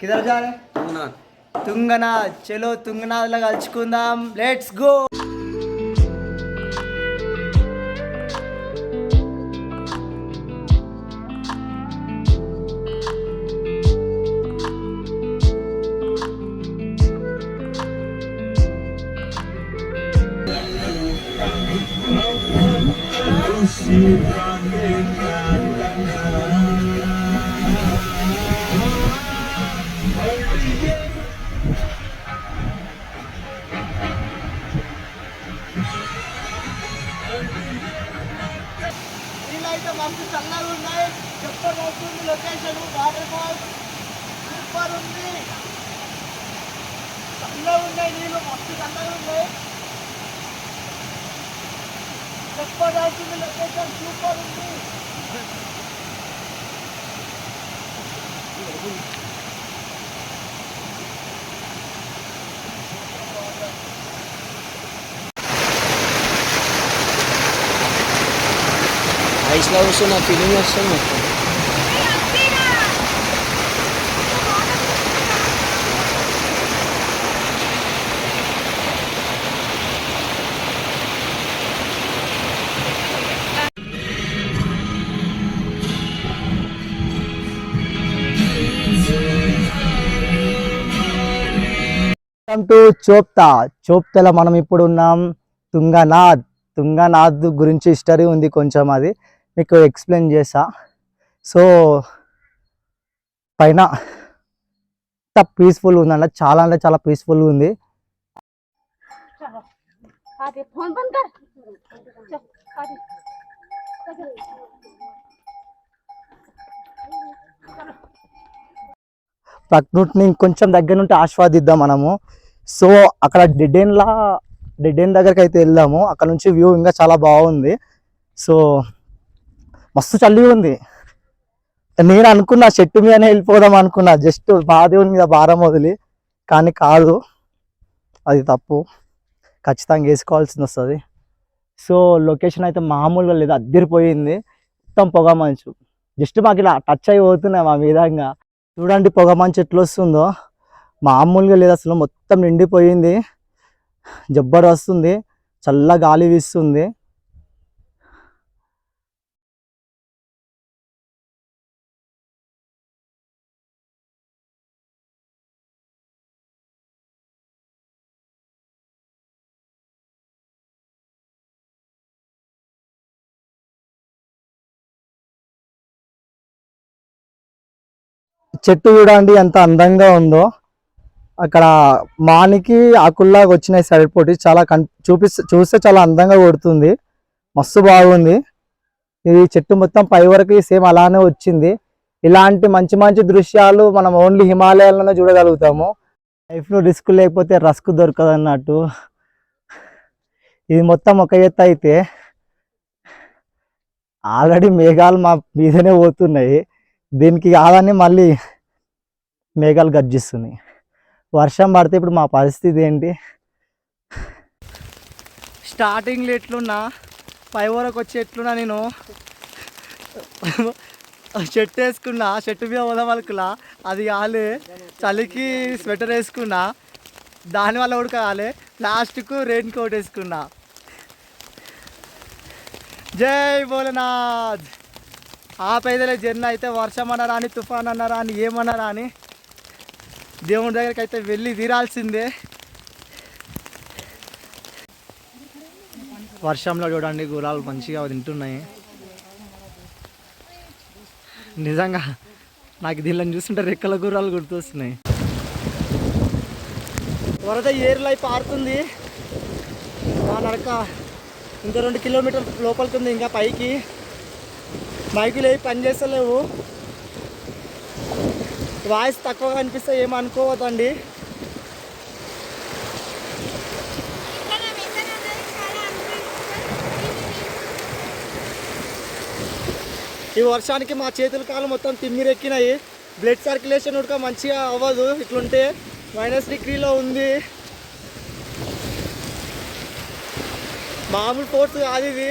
కిదర్ जा रहे तुंगनाथ తుంగనాథ్. చలో తుంగనాథ్లో కలుసుకుందాం. Let's go. నీళ్ళైతే మస్తు చల్లగా ఉన్నాయి. చెప్పబోతుంది లొకేషన్ వాటర్ ఫాల్స్ సూపర్ ఉంది. చల్లగా ఉన్నాయి నీళ్ళు, మస్తు చల్లగా ఉన్నాయి. చెప్పబోతుంది లొకేషన్ సూపర్ ఉంది. ఐస్లో కూర్చున్న ఫీలింగ్ వస్తుంది మొత్తం. చోప్తాలో మనం ఇప్పుడు ఉన్నాం. తుంగనాథ్ గురించి హిస్టరీ ఉంది కొంచెం, అది మీకు ఎక్స్ప్లెయిన్ చేస్తా. సో పైన పీస్ఫుల్ ఉందండి, చాలా అంటే చాలా పీస్ఫుల్గా ఉంది. ప్రకృతిని కొంచెం దగ్గర నుండి ఆస్వాదిద్దాం మనము. సో అక్కడ డెడ్ ఎండ్ దగ్గరికి అయితే వెళ్దాము. అక్కడ నుంచి వ్యూ ఇంకా చాలా బాగుంది. సో మస్తు చల్లి ఉంది. నేను అనుకున్నా చెట్టు మీదనే వెళ్ళిపోదాం అనుకున్నా, జస్ట్ మహాదేవుని మీద భారం వదిలి. కానీ కాదు, అది తప్పు, ఖచ్చితంగా వేసుకోవాల్సింది వస్తుంది. సో లొకేషన్ అయితే మామూలుగా లేదు, అద్దరిపోయింది. మొత్తం పొగ మంచు, జస్ట్ మాకు ఇలా టచ్ అయి పోతున్నాయి మా విధంగా. చూడండి పొగ మంచు ఎట్లా వస్తుందో, మామూలుగా లేదు అసలు. మొత్తం నిండిపోయింది, జబ్బర్ వస్తుంది, చల్ల గాలి వీస్తుంది. చెట్టు చూడండి ఎంత అందంగా ఉందో. అక్కడ మానికి ఆకుల్లాగా వచ్చినాయి సైడ్ పోటీ, చాలా చూస్తే చాలా అందంగా కొడుతుంది, మస్తు బాగుంది. ఇది చెట్టు మొత్తం పై వరకు సేమ్ అలానే వచ్చింది. ఇలాంటి మంచి మంచి దృశ్యాలు మనం ఓన్లీ హిమాలయాల్లోనే చూడగలుగుతాము. లైఫ్లో రిస్క్ లేకపోతే రస్క్ దొరకదు అన్నట్టు. ఇది మొత్తం ఒక ఎత్తు అయితే ఆల్రెడీ మేఘాలు మా మీదనే పోతున్నాయి, దీనికి కాదని మళ్ళీ మేఘాలు గర్జిస్తున్నాయి. వర్షం పడితే ఇప్పుడు మా పరిస్థితి ఏంటి? స్టార్టింగ్లో ఎట్లున్నా పై వరకు వచ్చి ఎట్లున్నా, నేను షర్ట్ వేసుకున్నా, షర్ట్ మీద వదవలకులా అది కాలే, చలికి స్వెటర్ వేసుకున్నా, దానివల్ల కూడా కాలే, లాస్ట్కు రెయిన్ కోట్ వేసుకున్నా. జై భోలేనాథ్. ఆ పైదలే జర్నీ అయితే వర్షం అన్నారా అని, తుఫాన్ అన్నారా అని, ఏమన్నారా అని దేవుని దగ్గరికి అయితే వెళ్ళి తీరాల్సిందే. వర్షంలో చూడండి గుర్రాలు మంచిగా తింటున్నాయి. నిజంగా నాకు దీనిని చూస్తుంటే రెక్కల గుర్రాలు గుర్తొస్తున్నాయి. వరద ఏరులై పారుతుంది. మా నడక ఇంకా 2 కిలోమీటర్ల లోపలికి ఉంది, ఇంకా పైకి. మైకులు ఏవి పని చేస్తలేవు, వాయిస్ తక్కువగా అనిపిస్తే ఏమనుకోవద్దండి. ఈ వర్షానికి మా చేతుల కాలు మొత్తం తిమ్మిరెక్కినాయి. బ్లడ్ సర్క్యులేషన్ ఉడక మంచిగా అవ్వదు ఇట్లుంటే. -డిగ్రీలో ఉంది, మామూలు ఫోర్స్ కాదు ఇది.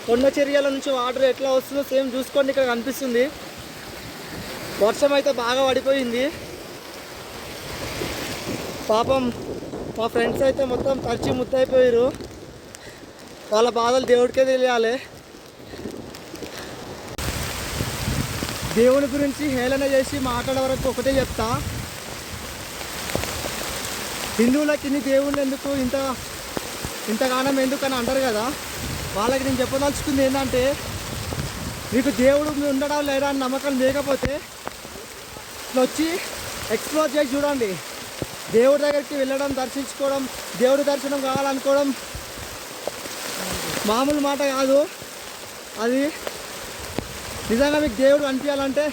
కొండ చర్యల నుంచి వాటర్ ఎట్లా వస్తుందో సేమ్ చూసుకోండి, ఇక్కడ కనిపిస్తుంది. వర్షం అయితే బాగా పడిపోయింది. పాపం మా ఫ్రెండ్స్ అయితే మొత్తం తడిచి ముద్దయిపోయారు. వాళ్ళ బాధలు దేవుడికే తెలియాలి. దేవుని గురించి హేళన చేసి మాట్లాడే వరకు ఒకటే చెప్తా, హిందువులకి ఇన్ని దేవుళ్ళు ఎందుకు, ఇంతగానం ఎందుకు అని అంటారు కదా. వాళ్ళకి నేను చెప్పదలుచుకుంది ఏంటంటే, మీకు దేవుడు ఉండడం లేదా అని నమ్మకం లేకపోతే వచ్చి ఎక్స్ప్లోర్ చేసి చూడండి. దేవుడి దగ్గరికి వెళ్ళడం, దర్శించుకోవడం, దేవుడి దర్శనం కావాలనుకోవడం మామూలు మాట కాదు. అది నిజంగా మీకు దేవుడు అనిపించాలంటే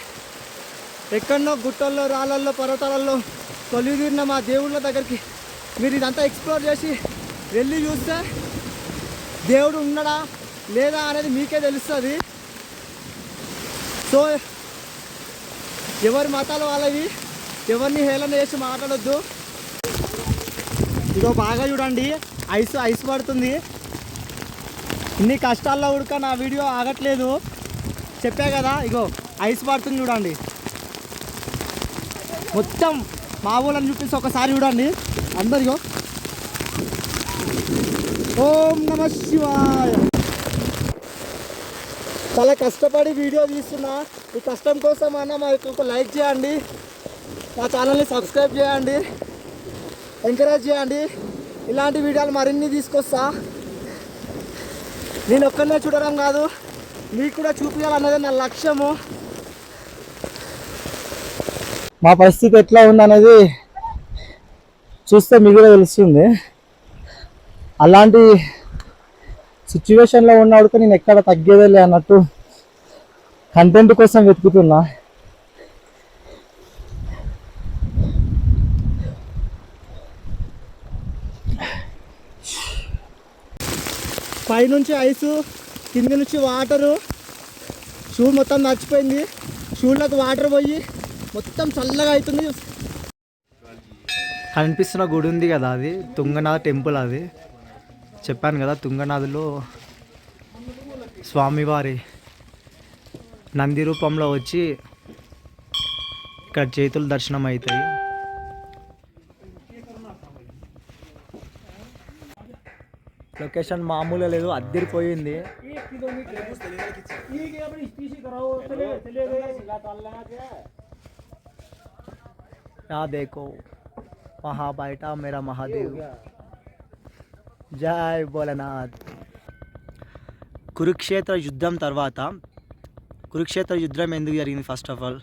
ఎక్కడనో గుట్టల్లో, రాళ్ళల్లో, పర్వతాలలో కొలువుదీరిన మా దేవుళ్ళ దగ్గరికి మీరు ఇదంతా ఎక్స్ప్లోర్ చేసి వెళ్ళి చూస్తే దేవుడు ఉన్నాడా లేదా అనేది మీకే తెలుస్తుంది. సో ఎవరి మతాలు వాళ్ళవి, ఎవరిని హేళన చేసి మాట్లాడొద్దు. ఇగో బాగా చూడండి, ఐస్ పడుతుంది. ఇన్ని కష్టాల్లో ఉడక నా వీడియో ఆగట్లేదు, చెప్పా కదా. ఇగో ఐస్ పడుతుంది చూడండి. మొత్తం మా ఊళ్ళని చూపిస్తే ఒకసారి చూడండి అందరిగో. ఓం నమ శివాయ. చాలా కష్టపడి వీడియో తీస్తున్నా. ఈ కష్టం కోసం అన్న మాకు ఒక లైక్ చేయండి, మా ఛానల్ని సబ్స్క్రైబ్ చేయండి, ఎంకరేజ్ చేయండి. ఇలాంటి వీడియోలు మరిన్ని తీసుకొస్తా. నేను ఒక్కనే చూడడం కాదు, మీకు కూడా చూపించాలన్నదే నా లక్ష్యము. మా పరిస్థితి ఎట్లా ఉందనేది చూస్తే మీకు కూడా తెలుస్తుంది. అలాంటి సిచ్యువేషన్లో ఉన్నప్పుడు నేను ఎక్కడ తగ్గేదేలే అన్నట్టు కంటెంట్ కోసం వెతుకుతున్నా. పైనుంచి ఐసు, కింద నుంచి వాటరు. షూ మొత్తం మర్చిపోయింది, షూలకు వాటర్ పోయి మొత్తం చల్లగా అవుతుంది. కనిపిస్తున్న గుడి ఉంది కదా, అది తుంగనాథ టెంపుల్. అది చెప్పాను కదా, తుంగనాథులో స్వామివారి నంది రూపంలో వచ్చి ఇక్కడ చేతులు దర్శనం అవుతాయి. లొకేషన్ మామూలుగా లేదు, అద్దరిపోయింది. దేకో మహా బయట మేరా మహాదేవ్, జై భోలేనాథ్. కురుక్షేత్ర యుద్ధం తర్వాత, కురుక్షేత్ర యుద్ధం ఎందుకు జరిగింది? ఫస్ట్ ఆఫ్ ఆల్,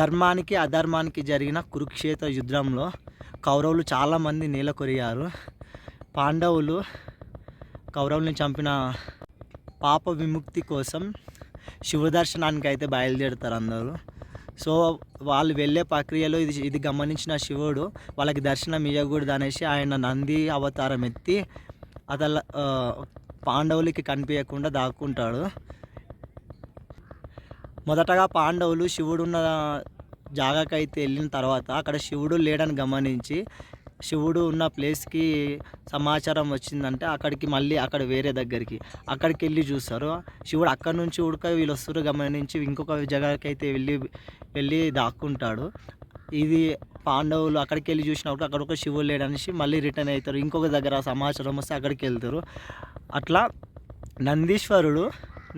ధర్మానికి అధర్మానికి జరిగిన కురుక్షేత్ర యుద్ధంలో కౌరవులు చాలామంది నేల కొరిగారు. పాండవులు కౌరవుల్ని చంపిన పాప విముక్తి కోసం శివ దర్శనానికి అయితే బయలుదేరుతారు అందరూ. సో వాళ్ళు వెళ్ళే ప్రక్రియలో ఇది గమనించిన శివుడు వాళ్ళకి దర్శనం ఇవ్వకూడదు అనేసి ఆయన నంది అవతారం ఎత్తి అతను పాండవులకి కనిపించకుండా దాక్కుంటాడు. మొదటగా పాండవులు శివుడున్న జాగాకైతే వెళ్ళిన తర్వాత అక్కడ శివుడు లేడని గమనించి శివుడు ఉన్న ప్లేస్కి సమాచారం వచ్చిందంటే అక్కడ వేరే దగ్గరికి అక్కడికి వెళ్ళి చూస్తారు. శివుడు అక్కడి నుంచి ఉడక వీళ్ళు వస్తారు గమనించి ఇంకొక జాగాకి అయితే వెళ్ళి దాక్కుంటాడు. ఇది పాండవులు అక్కడికి వెళ్ళి చూసినప్పుడు అక్కడ ఒక శివుడు లేడనేసి మళ్ళీ రిటర్న్ అవుతారు. ఇంకొక దగ్గర సమాచారం వస్తే అక్కడికి వెళ్తారు. అట్లా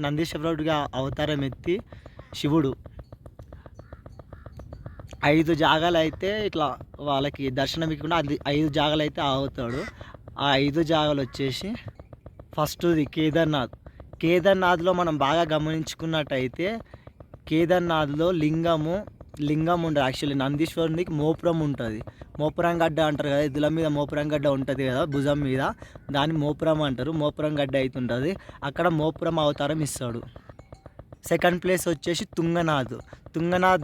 నందీశ్వరుడిగా అవతారం ఎత్తి శివుడు 5 జాగాలు అయితే ఇట్లా వాళ్ళకి దర్శనం ఇవ్వకుండా 5 జాగాలు అయితే ఆగుతాడు. ఆ 5 జాగాలు వచ్చేసి ఫస్ట్ది కేదార్నాథ్లో మనం బాగా గమనించుకున్నట్టయితే కేదార్నాథ్లో లింగం ఉండదు. యాక్చువల్లీ నందీశ్వరునికి మోపురం ఉంటుంది. మోపురం గడ్డ అంటారు కదా, ఎద్దుల మీద మోపురం గడ్డ ఉంటుంది కదా భుజం మీద, దాన్ని మోపురం అంటారు. మోపురం గడ్డ అవుతుంటుంది, అక్కడ మోపురం అవతారం ఇస్తాడు. సెకండ్ ప్లేస్ వచ్చేసి తుంగనాథ్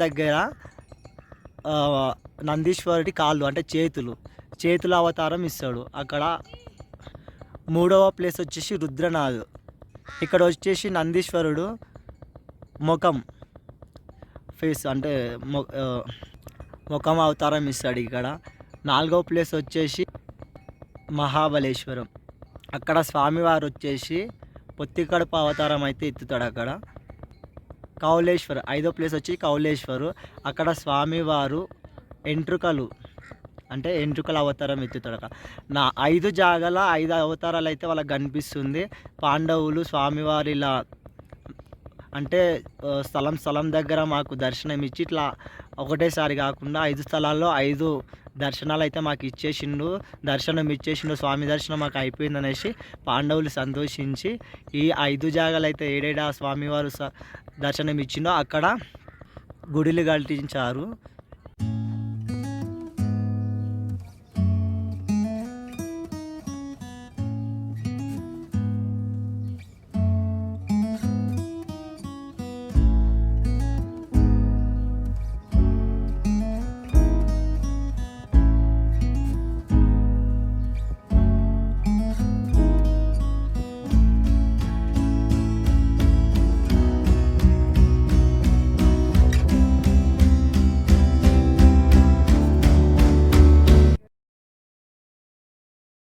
దగ్గర నందీశ్వరుడి కాళ్ళు అంటే చేతుల అవతారం ఇస్తాడు. అక్కడ మూడవ ప్లేస్ వచ్చేసి రుద్రనాథ్. ఇక్కడ వచ్చేసి నందీశ్వరుడు ఫేస్ అంటే ముఖం అవతారం ఇస్తాడు ఇక్కడ. 4వ ప్లేస్ వచ్చేసి మహాబలేశ్వరం. అక్కడ స్వామివారు వచ్చేసి పొత్తి కడుపు అవతారం అయితే ఎత్తుతాడు. అక్కడ కౌలేశ్వర్ 5వ ప్లేస్ వచ్చి కౌలేశ్వరు. అక్కడ స్వామివారు ఎంట్రుకలు అంటే ఎంట్రుకల అవతారం ఎత్తుతాడు. నా 5 జాగాల 5 అవతారాలు అయితే వాళ్ళకి కనిపిస్తుంది. పాండవులు స్వామివారి ఇలా అంటే స్థలం దగ్గర మాకు దర్శనం ఇచ్చి ఇట్లా ఒకటేసారి కాకుండా 5 స్థలాల్లో 5 దర్శనాలు అయితే మాకు ఇచ్చేసిండు. దర్శనం ఇచ్చేసిండు, స్వామి దర్శనం మాకు అయిపోయిందనేసి పాండవులు సంతోషించి ఈ 5 జాగాలు అయితే ఏడేడా స్వామివారు దర్శనం ఇచ్చిండో అక్కడ గుడిలు కట్టించారు.